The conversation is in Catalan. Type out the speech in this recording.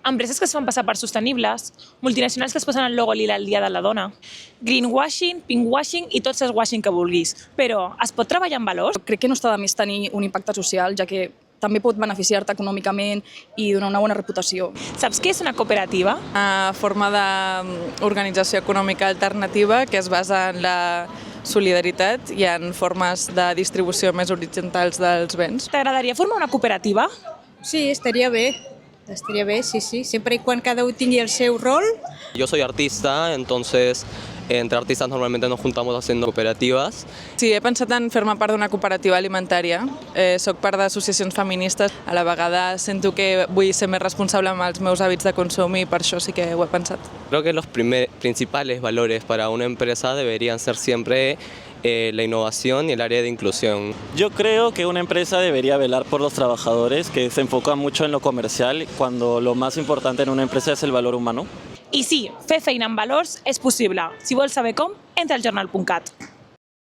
empreses que es fan passar per sostenibles, multinacionals que es posen el logo lila el dia de la dona, greenwashing, pinkwashing i tots els washing que vulguis. Però es pot treballar amb valors? Crec que no està de més tenir un impacte social, ja que també pot beneficiar-te econòmicament i donar una bona reputació. Saps què és una cooperativa? Una forma d'organització econòmica alternativa que es basa en la solidaritat i en formes de distribució més horitzontals dels béns. T'agradaria formar una cooperativa? Sí, estaria bé, sí, sí, sempre y cuando cada uno tingui el seu rol. Yo soy artista, entonces entre artistas normalmente nos juntamos haciendo cooperativas. Sí, he pensat en fer-me part d'una cooperativa alimentària. Soc part d'associacions feministes. A la vegada sento que vull ser més responsable amb els meus hàbits de consum i per això sí que ho he pensat. Creo que los principales valores para una empresa deberían ser siempre la innovación y el área de inclusión. Yo creo que una empresa debería velar por los trabajadores, que se enfocan mucho en lo comercial, cuando lo más importante en una empresa es el valor humano. I sí, fer feina amb valors és possible. Si vols saber com, entra al jornal.cat.